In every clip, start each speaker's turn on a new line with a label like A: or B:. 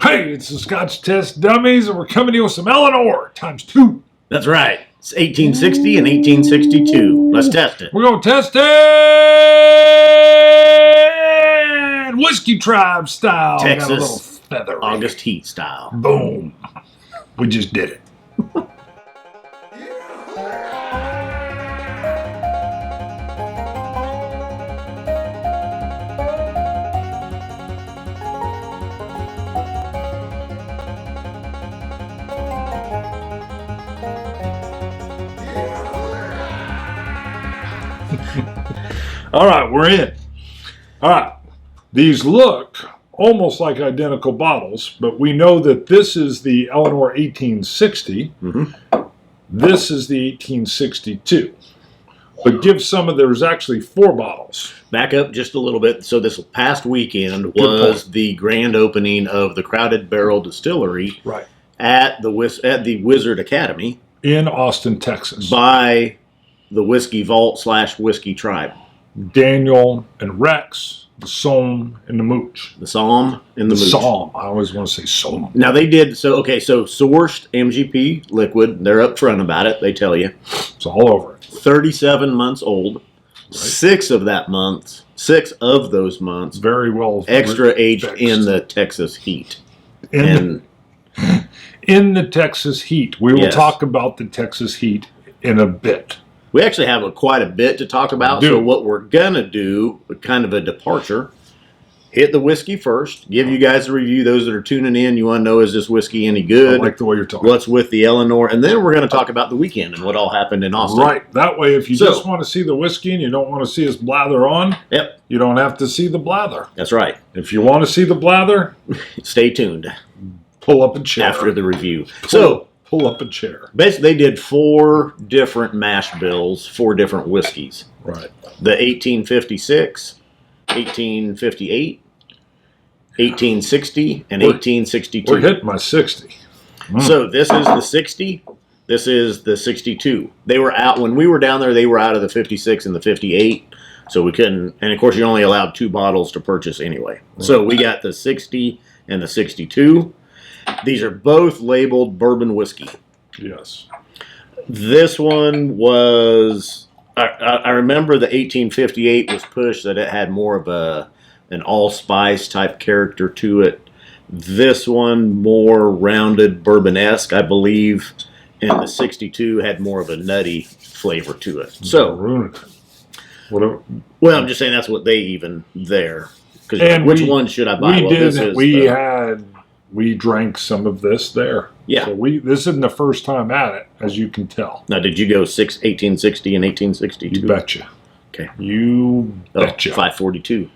A: Hey, it's the Scotch Test Dummies, and we're coming to you with some ELEANOR ×2.
B: That's right. It's 1860 and 1862. Let's test it.
A: We're going to test it Whiskey Tribe style. Got a little
B: Texas
A: feather.
B: August heat style.
A: Boom. We just did it. All right, we're in. All right, these look almost like identical bottles, but we know that this is the ELEANOR 1860. This is the 1862. But there's actually 4 bottles.
B: Back up just a little bit. So this past weekend was the grand opening of the Crowded Barrel Distillery at the Wizard Academy
A: in Austin, Texas.
B: By the Whiskey Vault / Whiskey Tribe.
A: Daniel and Rex, the Somme and the Mooch.
B: The Somme and the Mooch.
A: Somme. I always want to say Somme.
B: Now they did, so sourced MGP liquid. They're upfront about it. They tell you.
A: It's all over it.
B: 37 months old. Right. 6 of those months.
A: Very well.
B: Extra aged in the Texas heat.
A: In the Texas heat. We will talk about the Texas heat in a bit.
B: We actually have quite a bit to talk about. So what we're going to do, kind of a departure, hit the whiskey first, give you guys a review. Those that are tuning in, you want to know, is this whiskey any good?
A: I like the way you're talking.
B: What's with the ELEANOR? And then we're going to talk about the weekend and what all happened in Austin.
A: Right. That way, if you just want to see the whiskey and you don't want to see us blather on, you don't have to see the blather.
B: That's right.
A: If you want to see the blather,
B: stay tuned.
A: Pull up a chair.
B: After the review.
A: Pull up a chair.
B: Basically, they did 4 different mash bills, 4 different whiskeys.
A: Right.
B: The 1856, 1858, 1860, and 1862.
A: We're hitting my 60.
B: So this is the 60. This is the 62. They were out when we were down there. They were out of the 56 and the 58. So we couldn't. And of course, you're only allowed 2 bottles to purchase anyway. Right. So we got the 60 and the 62. These are both labeled bourbon whiskey.
A: Yes.
B: This one was, I remember the 1858 was pushed that it had more of an allspice type character to it. This one more rounded bourbon-esque, I believe. And the 62 had more of a nutty flavor to it. So, well, I'm just saying that's what they even there. Because which one should I buy?
A: We drank some of this there.
B: Yeah.
A: So this isn't the first time at it, as you can tell.
B: Now, did you go 1860 and 1862?
A: You betcha.
B: Okay.
A: You betcha.
B: 542.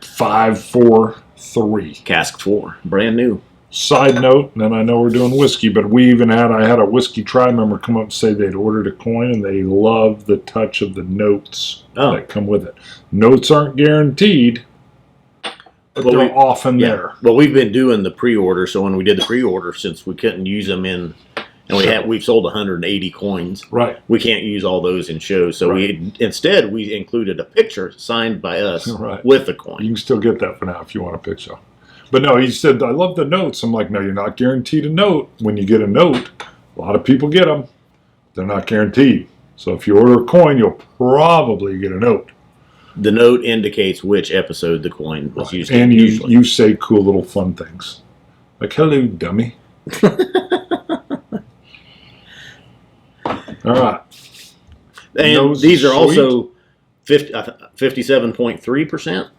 A: 543.
B: Cask 4. Brand new.
A: Side note, and then I know we're doing whiskey, but I had a Whiskey Tribe member come up and say they'd ordered a coin and they love the touch of the notes that come with it. Notes aren't guaranteed. But they're often there.
B: Well, we've been doing the pre-order, so when we did the pre-order, since we couldn't use them and we've sold 180 coins.
A: Right.
B: We can't use all those in shows, so instead we included a picture signed by us with the coin.
A: You can still get that for now if you want a picture. But no, he said, I love the notes. I'm like, no, you're not guaranteed a note. When you get a note, a lot of people get them. They're not guaranteed. So if you order a coin, you'll probably get a note.
B: The note indicates which episode the coin was used in.
A: And you say cool little fun things. Like, hello, dummy. All right.
B: And these are also 57.3%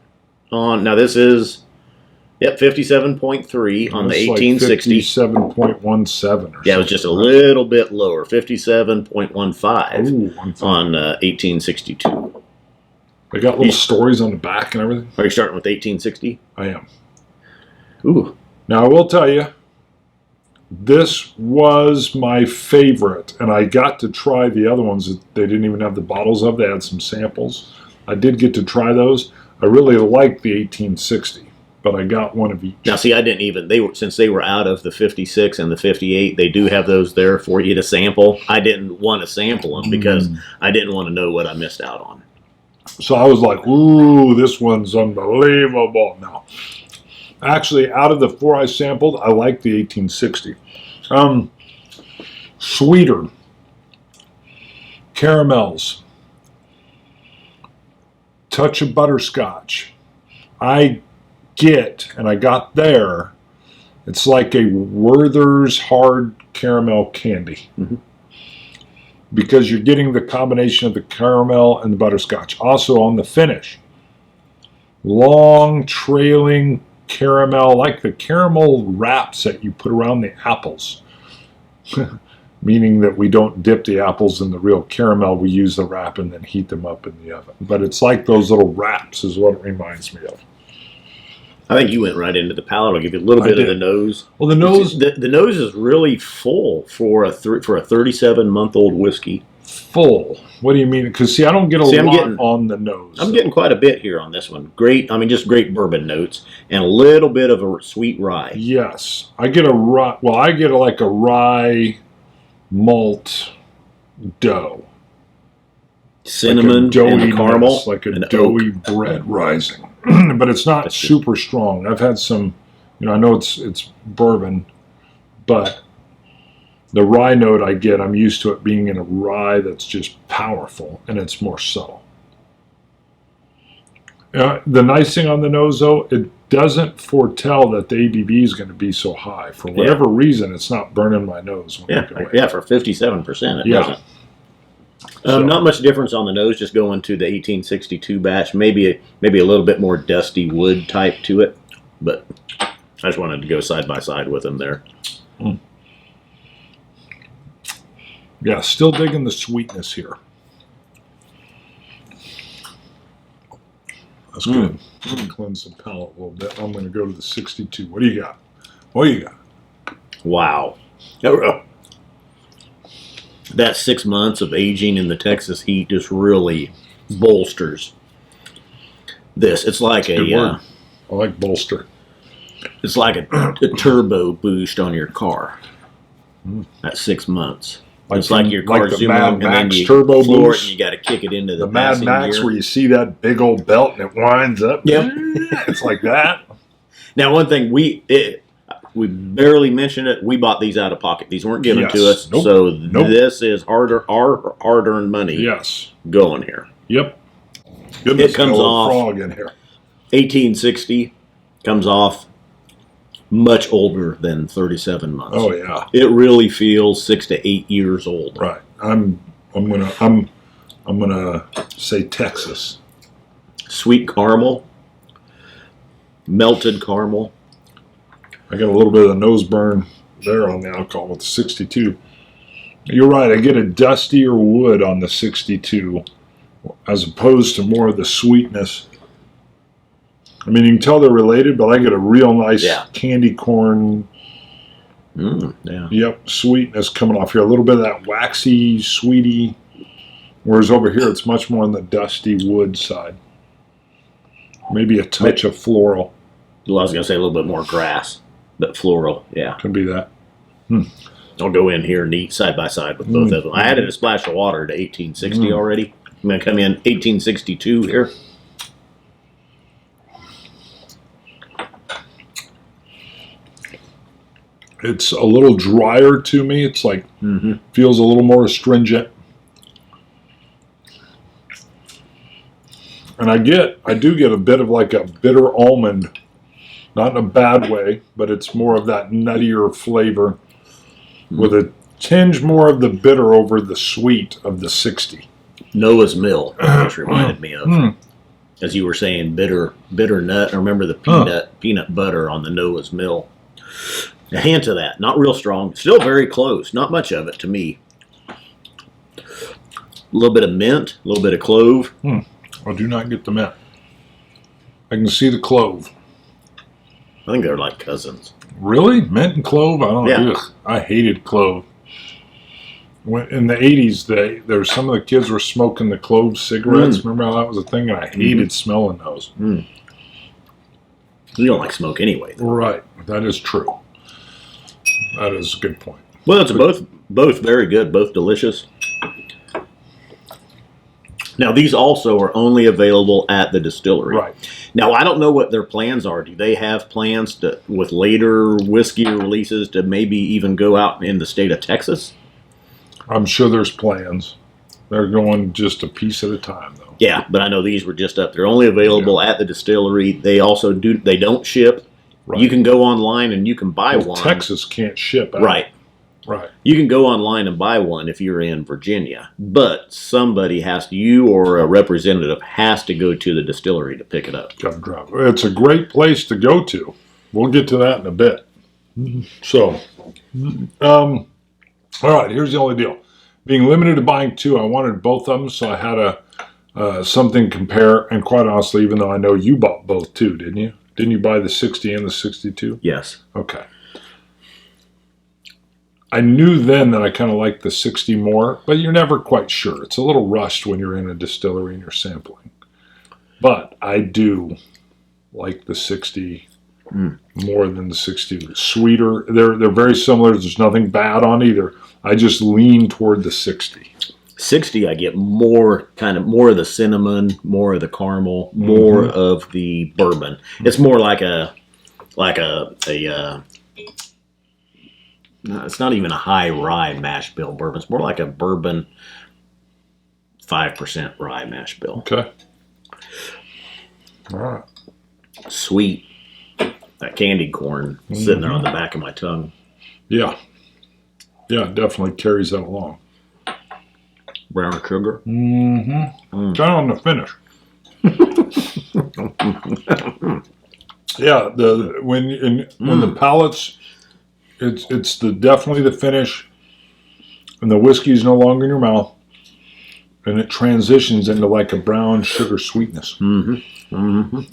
B: on. Now, this is, 57.3 on the 1860.
A: Like 57.17
B: it was just a little bit lower. 57.15 on 1862.
A: They got little stories on the back and everything.
B: Are you starting with 1860?
A: I am.
B: Ooh.
A: Now, I will tell you, this was my favorite, and I got to try the other ones that they didn't even have the bottles of. They had some samples. I did get to try those. I really liked the 1860, but I got one of each.
B: Now, see, I didn't even, since they were out of the 56 and the 58, they do have those there for you to sample. I didn't want to sample them because I didn't want to know what I missed out on.
A: So I was like, ooh, this one's unbelievable. No. Actually, out of the 4 I sampled, I like the 1860. Sweeter. Caramels. Touch of butterscotch. I got there, it's like a Werther's hard caramel candy.
B: Mm-hmm.
A: Because you're getting the combination of the caramel and the butterscotch. Also on the finish, long trailing caramel, like the caramel wraps that you put around the apples. Meaning that we don't dip the apples in the real caramel, we use the wrap and then heat them up in the oven. But it's like those little wraps is what it reminds me of.
B: I think you went right into the palate. I'll give you a little bit of the nose.
A: Well, the nose,
B: the nose is really full for a 37-month-old whiskey.
A: Full. What do you mean? Because see, I don't get a lot on the nose.
B: I'm getting quite a bit here on this one. Great, just great bourbon notes and a little bit of a sweet rye.
A: Yes, I get a rye. Well, I get like a rye malt dough.
B: Cinnamon
A: like
B: and caramel.
A: Like a doughy bread rising. But it's not super strong. I've had some, I know it's bourbon, but the rye note I get, I'm used to it being in a rye that's just powerful, and it's more subtle. The nice thing on the nose, though, it doesn't foretell that the ABV is going to be so high. For whatever reason, it's not burning my nose.
B: When for 57%, it doesn't.
A: So,
B: not much difference on the nose, just going to the 1862 batch. Maybe a little bit more dusty wood type to it, but I just wanted to go side by side with them there.
A: Mm. Yeah, still digging the sweetness here. That's good. Cleanse the palate a little bit. I'm going to go to the 62. What do you got?
B: Wow. That 6 months of aging in the Texas heat just really bolsters this. It's like
A: I like bolster.
B: It's like a turbo boost on your car. At 6 months. It's like your car zooming and then you
A: turbo
B: floor
A: boost.
B: it and you got to kick it into the
A: Mad Max
B: gear.
A: where you see that big old belt and it winds up.
B: Yep.
A: It's like that.
B: Now, one thing we barely mentioned it. We bought these out of pocket. These weren't given to us.
A: Nope.
B: So this is our hard-earned money.
A: Yes.
B: Going here.
A: Yep. Goodness,
B: it comes off
A: frog in here.
B: 1860 comes off much older than 37 months.
A: Oh yeah.
B: It really feels 6 to 8 years old.
A: Right. I'm gonna say Texas.
B: Sweet caramel. Melted caramel.
A: I got a little bit of the nose burn there on the alcohol with the 62. You're right. I get a dustier wood on the 62 as opposed to more of the sweetness. I mean, you can tell they're related, but I get a real nice candy corn. Sweetness coming off here. A little bit of that waxy, sweety. Whereas over here, it's much more on the dusty wood side. Maybe a touch of floral.
B: Well, I was going to say a little bit more grass, but floral, yeah.
A: Could be that.
B: I'll go in here and eat side by side with both of them. I added a splash of water to 1860 already. I'm going to come in 1862 here.
A: It's a little drier to me. It's like, feels a little more astringent. And I do get a bit of like a bitter almond, not in a bad way, but it's more of that nuttier flavor with a tinge more of the bitter over the sweet of the 60.
B: Noah's Mill, which reminded me of. As you were saying, bitter nut. I remember the peanut butter on the Noah's Mill. A hint of that. Not real strong. Still very close. Not much of it to me. A little bit of mint, a little bit of clove.
A: I do not get the mint. I can see the clove.
B: I think they're like cousins.
A: Really? Mint and clove? I don't know. Ugh, I hated clove. In the 80s, there were some of the kids were smoking the clove cigarettes. Remember how that was a thing? And I hated smelling those.
B: You don't like smoke anyway, though.
A: Right. That is true. That is a good point.
B: Well, it's both very good, both delicious. Now, these also are only available at the distillery.
A: Right.
B: Now, I don't know what their plans are. Do they have plans to, with later whiskey releases, to maybe even go out in the state of Texas?
A: I'm sure there's plans. They're going just a piece at a time, though.
B: Yeah, but I know these were just up. They're only available at the distillery. They also they don't ship.
A: Right.
B: You can go online and you can buy one.
A: Texas can't ship out.
B: Right.
A: Right.
B: You can go online and buy one if you're in Virginia, but somebody has to, you or a representative has to go to the distillery to pick it up.
A: Got to drop. It's a great place to go to. We'll get to that in a bit. So, all right, here's the only deal. Being limited to buying 2, I wanted both of them, so I had something to compare. And quite honestly, even though I know you bought both too, didn't you? Didn't you buy the 60 and the 62?
B: Yes.
A: Okay. I knew then that I kind of liked the 60 more, but you're never quite sure. It's a little rushed when you're in a distillery and you're sampling. But I do like the 60 more than the 62. Sweeter. They're very similar. There's nothing bad on either. I just lean toward the 60.
B: 60, I get more of the cinnamon, more of the caramel, more of the bourbon. It's more like a no, it's not even a high rye mash bill bourbon. It's more like a bourbon 5% rye mash bill.
A: Okay. All right.
B: Sweet. That candy corn sitting there on the back of my tongue.
A: Yeah. Yeah, it definitely carries that along.
B: Brown sugar.
A: Kind of on the finish. Yeah, when the palates, it's definitely the finish, and the whiskey is no longer in your mouth, and it transitions into like a brown sugar sweetness,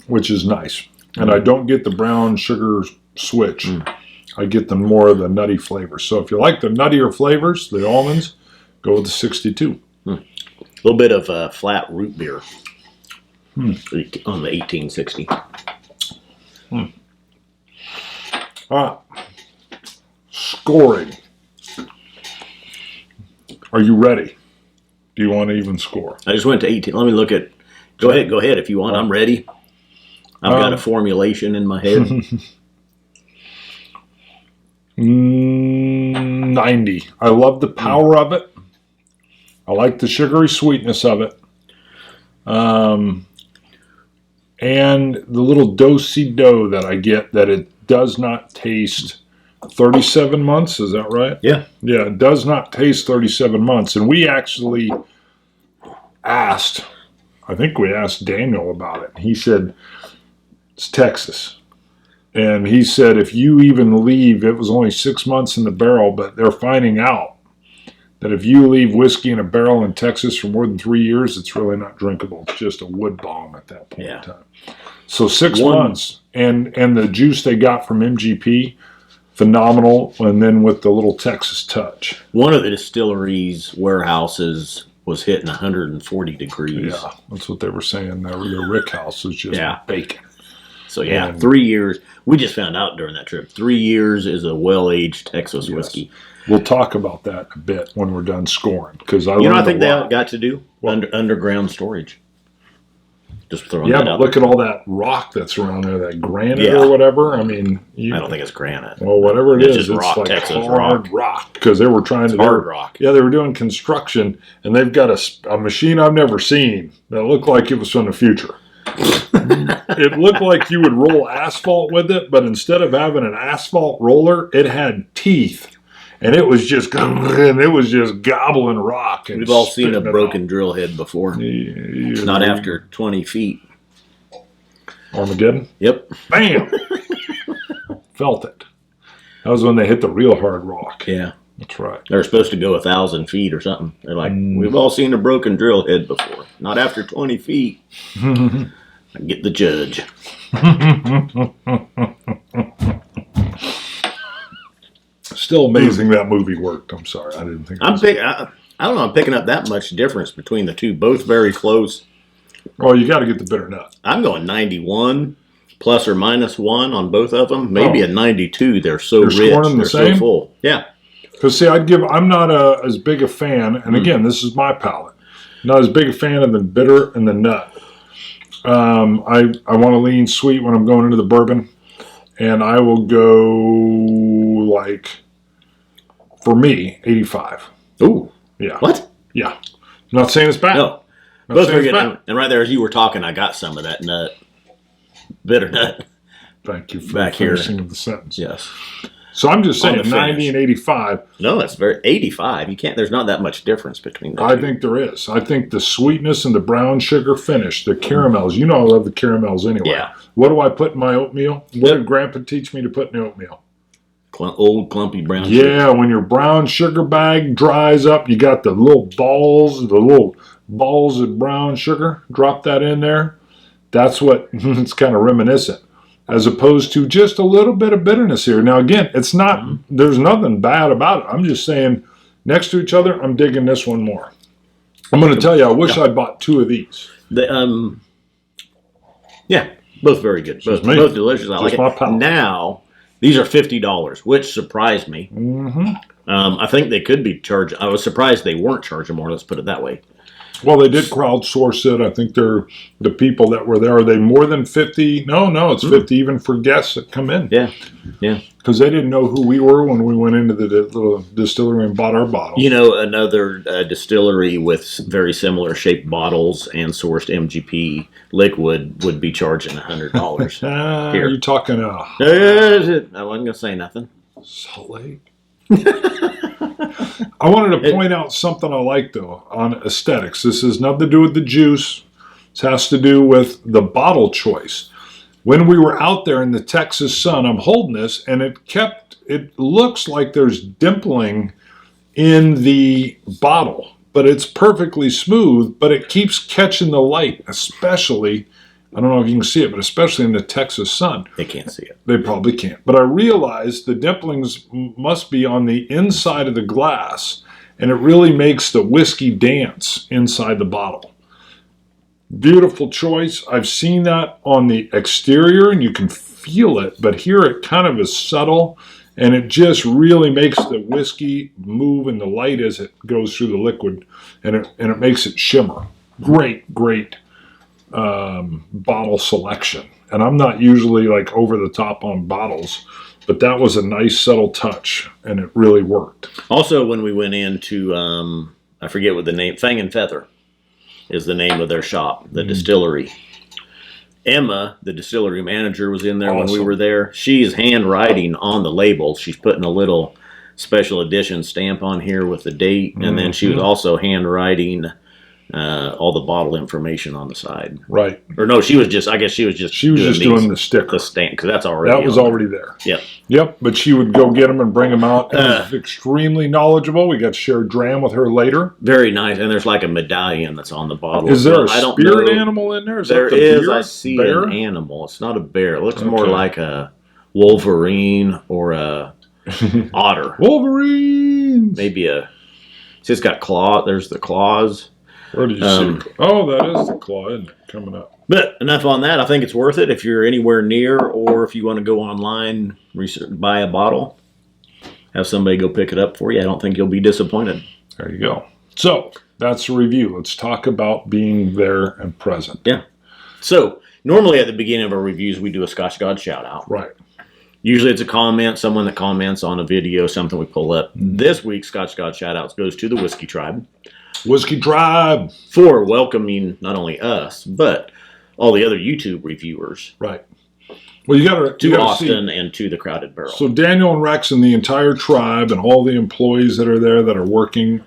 A: which is nice. And I don't get the brown sugar switch. I get the more of the nutty flavors. So if you like the nuttier flavors, the almonds, go with the 62.
B: A little bit of flat root beer on the 1860.
A: All right. Scoring. Are you ready? Do you want to even score?
B: I just went to 18. Let me look at. Go ahead if you want. I'm ready. I've got a formulation in my head.
A: 90. I love the power of it. I like the sugary sweetness of it. And the little do-si-do that I get, that it does not taste 37 months. Is that right?
B: Yeah.
A: Yeah, it does not taste 37 months. And we actually asked, I think we asked Daniel about it. He said, it's Texas. And he said, if you even leave, it was only 6 months in the barrel, but they're finding out that if you leave whiskey in a barrel in Texas for more than 3 years, it's really not drinkable. It's just a wood bomb at that point in time. So 6 months, and the juice they got from MGP, phenomenal, and then with the little Texas touch.
B: One of the distilleries' warehouses was hitting 140 degrees.
A: Yeah, that's what they were saying. The rick house was just baking.
B: So, 3 years. We just found out during that trip. 3 years is a well-aged Texas whiskey.
A: We'll talk about that a bit when we're done scoring. Because
B: I think they got to do underground storage. Just throwing that out.
A: Look at all that rock that's around there, that granite or whatever. I mean,
B: I don't think it's granite.
A: Well, whatever it is,
B: just rock,
A: like
B: Texas
A: hard rock. Because they were trying to
B: hard rock.
A: Yeah, they were doing construction, and they've got a machine I've never seen that looked like it was from the future. It looked like you would roll asphalt with it, but instead of having an asphalt roller, it had teeth. And it was just gobbling rock.
B: We've all seen a broken drill head before. Not after 20 feet.
A: Armageddon?
B: Yep.
A: Bam! Felt it. That was when they hit the real hard rock.
B: Yeah.
A: That's right.
B: They're supposed to go 1,000 feet or something. They're like, we've all seen a broken drill head before. Not after 20 feet. I get the judge.
A: Still amazing that movie worked. I'm sorry, I didn't think.
B: I don't know. I'm picking up that much difference between the two. Both very close.
A: Oh, you got to get the bitter nut.
B: I'm going 91 plus or minus 1 on both of them. Maybe a 92. They're so rich. They're so full. Yeah.
A: Because see, I'm not as big a fan. And again, this is my palate. Not as big a fan of the bitter and the nut. I want to lean sweet when I'm going into the bourbon, and I will go for me, 85.
B: Ooh.
A: Yeah.
B: What?
A: Yeah. I'm not saying it's bad.
B: No.
A: Not
B: Both
A: saying
B: very
A: it's
B: good.
A: bad.
B: And right there, as you were talking, I got some of that nut, bitter nut.
A: Thank you for
B: Back
A: the
B: here.
A: finishing of the sentence.
B: Yes.
A: So I'm just
B: On
A: saying
B: the
A: 90
B: finish.
A: and 85.
B: No, that's very 85. You can't. There's not that much difference between the
A: I
B: two.
A: think there is. I think the sweetness and the brown sugar finish, the caramels. You know I love the caramels anyway.
B: Yeah.
A: What do I put in my oatmeal? What did Grandpa teach me to put in the oatmeal?
B: Old clumpy brown sugar.
A: Yeah, when your brown sugar bag dries up, you got the little balls of brown sugar. Drop that in there. That's what it's kind of reminiscent, as opposed to just a little bit of bitterness here. Now, again, it's not. There's nothing bad about it. I'm just saying, next to each other, I'm digging this one more. I'm going to tell you, I wish I'd bought 2 of these.
B: Yeah, both very good. Both delicious. I like
A: my
B: it.
A: palate.
B: Now, these are $50, which surprised me.
A: Mm-hmm.
B: I think they could be charged. I was surprised they weren't charging more. Let's put it that way.
A: Well, they did crowdsource it. I think they're the people that were there. Are they more than 50? No, it's 50 even for guests that come in.
B: Yeah.
A: Because they didn't know who we were when we went into the little distillery and bought our bottles.
B: You know, another distillery with very similar shaped bottles and sourced MGP liquid would be charging $100.
A: Are you talking
B: I wasn't going to say nothing.
A: Salt Lake? I wanted to point out something I like, though, on aesthetics. This has nothing to do with the juice. This has to do with the bottle choice. When we were out there in the Texas sun, I'm holding this, and it looks like there's dimpling in the bottle, but it's perfectly smooth, but it keeps catching the light, especially, I don't know if you can see it, but especially in the Texas sun.
B: They can't see it.
A: They probably can't. But I realized the dimplings must be on the inside of the glass, and it really makes the whiskey dance inside the bottle. Beautiful choice. I've seen that on the exterior, and you can feel it, but here it kind of is subtle, and it just really makes the whiskey move in the light as it goes through the liquid, and it makes it shimmer. Great bottle selection. And I'm not usually like over the top on bottles, but that was a nice subtle touch, and it really worked.
B: Also, when we went into, I forget what the name, Fang and Feather is the name of their shop, the distillery. Emma, the distillery manager, was in there when we were there. She's handwriting on the label. She's putting a little special edition stamp on here with the date, and then she was also handwriting all the bottle information on the side.
A: Right.
B: Or no, she was just doing
A: the sticker.
B: the stamp, because that's already
A: That was already there.
B: Yep.
A: Yep, but she would go get them and bring them out. It was extremely knowledgeable. We got to share dram with her later.
B: Very nice, and there's like a medallion that's on the bottle.
A: Is there a
B: I don't
A: spirit
B: know.
A: animal in there?
B: There
A: that the
B: is.
A: beer?
B: I see
A: Bear?
B: an animal. It's not a bear. It looks more like a Wolverine or a otter.
A: Wolverines!
B: Maybe it's got claw. There's the claws.
A: Where do you see it? Oh, that is the claw, isn't it? Coming up.
B: But enough on that. I think it's worth it if you're anywhere near, or if you want to go online, buy a bottle, have somebody go pick it up for you. I don't think you'll be disappointed.
A: There you go. So, that's a review. Let's talk about being there and present.
B: Yeah. So, normally at the beginning of our reviews, we do a Scotch God shout out.
A: Right.
B: Usually it's a comment, someone that comments on a video, something we pull up. This week's Scotch God shout outs goes to the Whiskey Tribe.
A: Whiskey Tribe.
B: For welcoming not only us, but all the other YouTube reviewers.
A: Right. Well, you got
B: to
A: to
B: Austin
A: see.
B: and to the Crowded Barrel.
A: So Daniel and Rex and the entire tribe and all the employees that are there that are working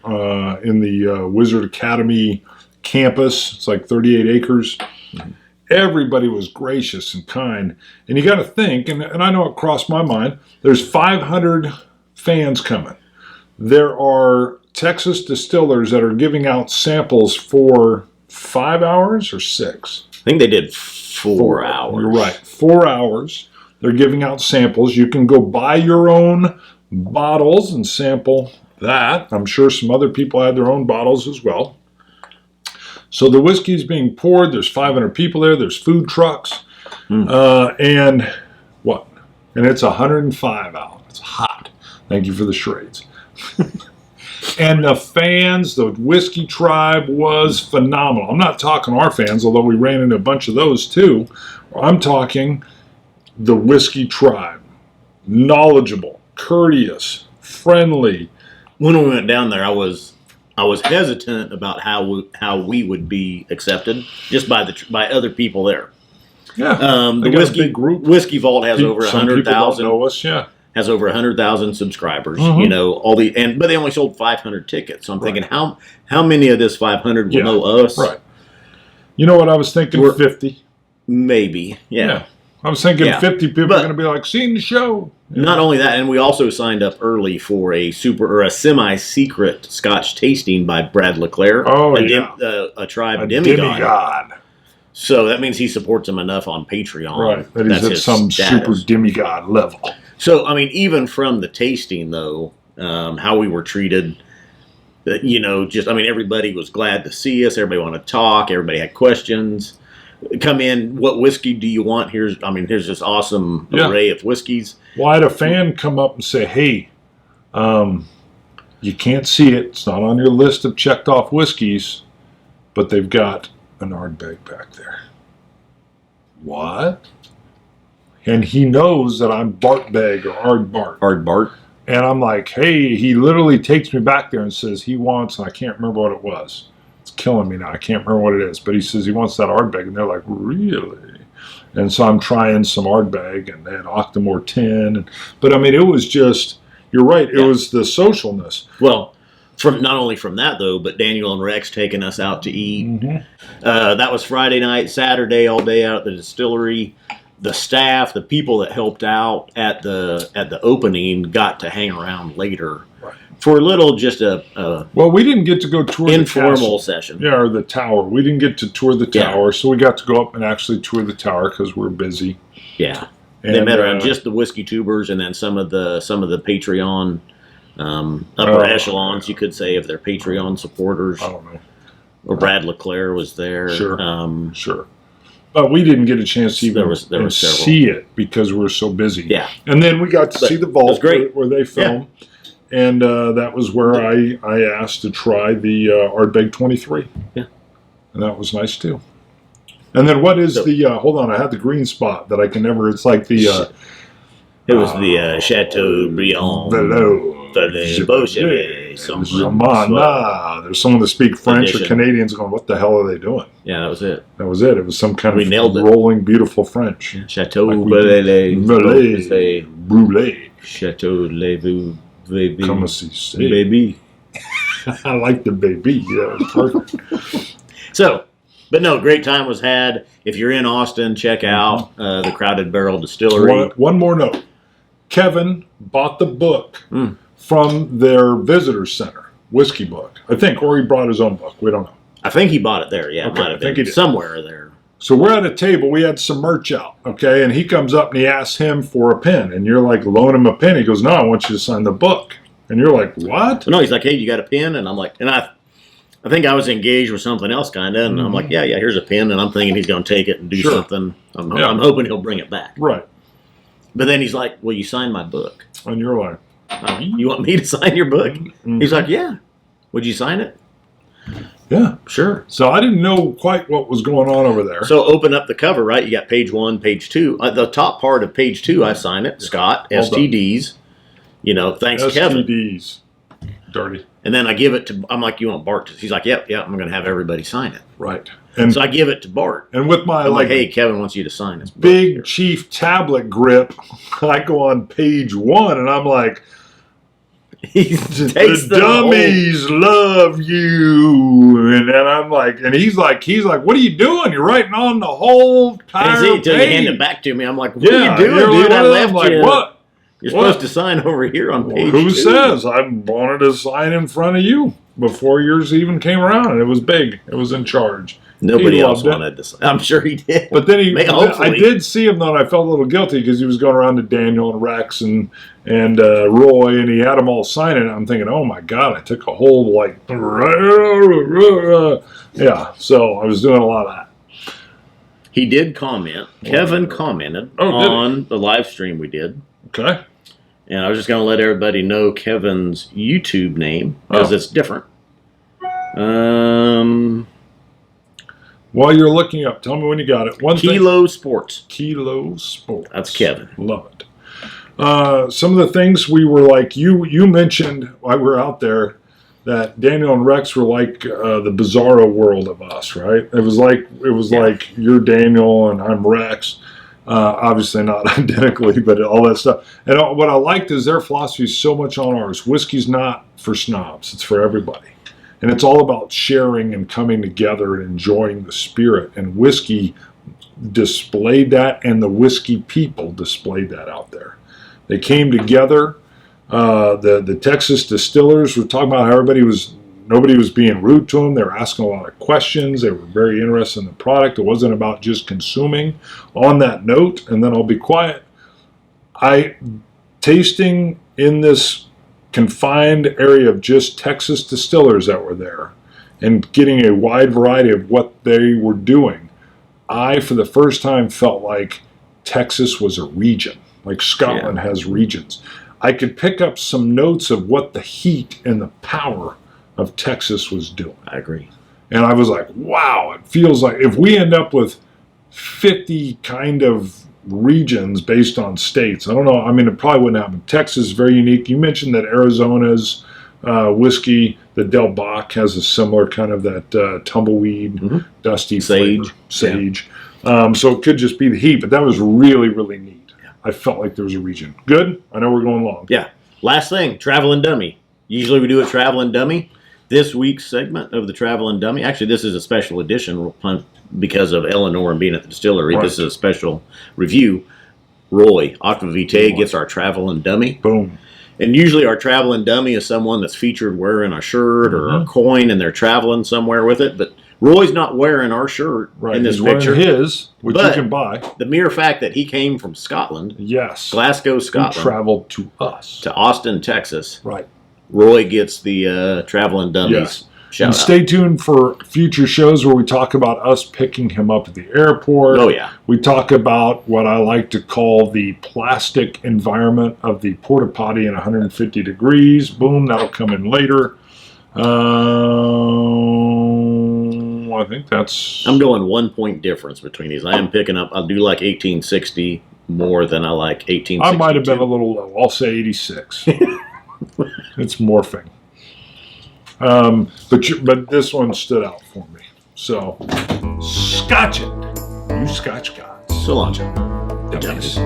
A: in the Wizard Academy campus. It's like 38 acres. Mm-hmm. Everybody was gracious and kind. And you got to think, and I know it crossed my mind, there's 500 fans coming. There are Texas distillers that are giving out samples for 5 hours or 6.
B: I think they did 4 hours.
A: You're right, 4 hours. They're giving out samples. You can go buy your own bottles and sample that. I'm sure some other people had their own bottles as well. So the whiskey is being poured. There's 500 people there. There's food trucks. And what? And it's 105 out. It's hot. Thank you for the charades. And the fans, the Whiskey Tribe was phenomenal. I'm not talking our fans, although we ran into a bunch of those too. I'm talking the Whiskey Tribe. Knowledgeable, courteous, friendly.
B: When we went down there, I was hesitant about how we would be accepted just by other people there.
A: Yeah,
B: the Whiskey Vault has over 100,000.
A: Know us, yeah.
B: Has over 100,000 subscribers.
A: Mm-hmm.
B: You know but they only sold 500 tickets. So I'm thinking, how many of this 500 will know us?
A: Right. You know what I was thinking? 50.
B: Maybe. Yeah.
A: I was thinking 50 people are going to be like, seeing the show.
B: Not only that, and we also signed up early for a semi-secret Scotch tasting by Brad LeClaire.
A: Oh,
B: a Tribe demigod. So that means he supports him enough on Patreon.
A: Right, that he's at some super demigod level.
B: So, I mean, even from the tasting, though, how we were treated, everybody was glad to see us. Everybody wanted to talk. Everybody had questions. Come in, what whiskey do you want? Here's this awesome array of whiskeys.
A: Well, I had a fan come up and say, hey, you can't see it. It's not on your list of checked off whiskeys, but they've got an Ardbeg back there. What? And he knows that I'm Bartbeg or Ardbart.
B: Ardbart.
A: And I'm like, hey, he literally takes me back there and says he wants, and I can't remember what it was. It's killing me now. I can't remember what it is. But he says he wants that Ardbeg. And they're like, really? And so I'm trying some Ardbeg, and they had Octomore 10. But, I mean, it was just, you're right, it was the socialness.
B: Well, not only from that, though, but Daniel and Rex taking us out to eat.
A: Mm-hmm.
B: That was Friday night, Saturday, all day out at the distillery. The staff, the people that helped out at the opening got to hang around later for a little, just
A: well, we didn't get to go tour
B: informal session.
A: Yeah, or the tower. We didn't get to tour the tower, so we got to go up and actually tour the tower because we're busy.
B: Yeah, and they met around just the whiskey tubers, and then some of the Patreon upper echelons, you could say, of their Patreon supporters.
A: I don't know.
B: Or Brad LeClaire was there.
A: Sure, sure. But we didn't get a chance to even see it because we're so busy.
B: Yeah.
A: And then we got to see the vault where they film.
B: Yeah.
A: And that was where I asked to try the Ardbeg 23.
B: Yeah.
A: And that was nice too. And then what is hold on, I had the green spot that I can never, it's like the...
B: it was the Chateau Briand.
A: Below.
B: There's
A: someone that speaks French or Canadians going, what the hell are they doing?
B: Yeah, that was it.
A: That was it. It was some kind
B: of
A: rolling, beautiful French.
B: Chateau
A: Brûlé.
B: Chateau Levu. Baby.
A: Come see.
B: Baby.
A: I like the baby. Yeah, it was perfect.
B: So, but no, great time was had. If you're in Austin, check out the Crowded Barrel Distillery.
A: One more note. Kevin bought the book from their visitor center, whiskey book, I think, or he brought his own book. We don't know.
B: I think he bought it there. Yeah,
A: okay,
B: might have been somewhere there.
A: So we're at a table. We had some merch out, okay? And he comes up and he asks him for a pen. And you're like, loan him a pen. He goes, no, I want you to sign the book. And you're like, what?
B: No, he's like, hey, you got a pen? And I'm like, and I think I was engaged with something else, kind of. And I'm like, yeah, here's a pen. And I'm thinking he's going to take it and do something. I'm hoping he'll bring it back.
A: Right.
B: But then he's like, will you sign my book?
A: And you're like,
B: you want me to sign your book? Mm-hmm. He's like, yeah. Would you sign it?
A: Yeah.
B: Sure.
A: So I didn't know quite what was going on over there.
B: So open up the cover, right? You got page 1, page 2. The top part of page 2, I sign it. Scott, STDs. Thanks, Kevin.
A: STDs. Dirty.
B: And then I give it to, I'm like, you want Bart? He's like, yep, I'm going to have everybody sign it.
A: Right. And
B: so I give it to Bart.
A: And with my,
B: I'm like, hey, Kevin wants you to sign this book
A: big
B: here.
A: Chief tablet grip, I go on page 1 and I'm like, the dummies love you, and then I'm like, and he's like, what are you doing? You're writing on the whole entire page.
B: Until you hand it back to me, I'm like, what are you doing, dude? I left you.
A: What?
B: You're supposed to sign over here on page 2.
A: Who says? I wanted to sign in front of you before yours even came around, and it was big. It was in charge.
B: Nobody else wanted to sign. I'm sure he did.
A: But then I did see him, though, and I felt a little guilty because he was going around to Daniel and Rex and Roy, and he had them all signing it. I'm thinking, oh, my God, I took a whole, yeah, so I was doing a lot of that.
B: He did comment. Kevin commented on the live stream we did.
A: Okay.
B: And I was just going to let everybody know Kevin's YouTube name because it's different.
A: While you're looking up, tell me when you got it.
B: Kilo Sports.
A: Kilo Sports.
B: That's Kevin.
A: Love it. Some of the things we were like, you mentioned while we were out there that Daniel and Rex were like the bizarro world of us, right? It was like you're Daniel and I'm Rex. Obviously not identically, but all that stuff. And what I liked is their philosophy is so much on ours. Whiskey's not for snobs; it's for everybody. And it's all about sharing and coming together and enjoying the spirit. And whiskey displayed that, and the whiskey people displayed that out there. They came together. The Texas distillers were talking about how nobody was being rude to them. They were asking a lot of questions. They were very interested in the product. It wasn't about just consuming. On that note, and then I'll be quiet, tasting in this confined area of just Texas distillers that were there and getting a wide variety of what they were doing, I, for the first time, felt like Texas was a region, like Scotland has regions. I could pick up some notes of what the heat and the power of Texas was doing.
B: I agree.
A: And I was like, wow, it feels like if we end up with 50 kind of regions based on states, I don't know, I mean, it probably wouldn't happen. Texas is very unique. You mentioned that Arizona's whiskey, the Del Bach, has a similar kind of that tumbleweed, dusty
B: sage.
A: So it could just be the heat, but that was really, really neat. I felt like there was a region. Good? I know we're going long.
B: Yeah. Last thing, Travel and Dummy. Usually we do a Travel and Dummy. This week's segment of the Travel and Dummy, actually this is a special edition because of Eleanor and being at the distillery. Right. This is a special review. Roy, Aquavitae, gets our Travel and Dummy.
A: Boom.
B: And usually our Travel and Dummy is someone that's featured wearing a shirt or a coin and they're traveling somewhere with it. But Roy's not wearing our shirt in this picture.
A: His, which you can buy.
B: The mere fact that he came from Scotland, Glasgow, Scotland,
A: he traveled to us,
B: to Austin, Texas.
A: Right.
B: Roy gets the Travel and Dummies shout
A: and
B: out.
A: Stay tuned for future shows where we talk about us picking him up at the airport.
B: Oh yeah.
A: We talk about what I like to call the plastic environment of the porta potty in 150 degrees. Boom, that'll come in later. I think that's...
B: I'm going 1 point difference between these. I am picking up, I do like 1860 more than I like 1862.
A: I might have been a little low. I'll say 86. It's morphing. But this one stood out for me. So, Scotch It. You Scotch gods.
B: Cilantro.
A: Dummies.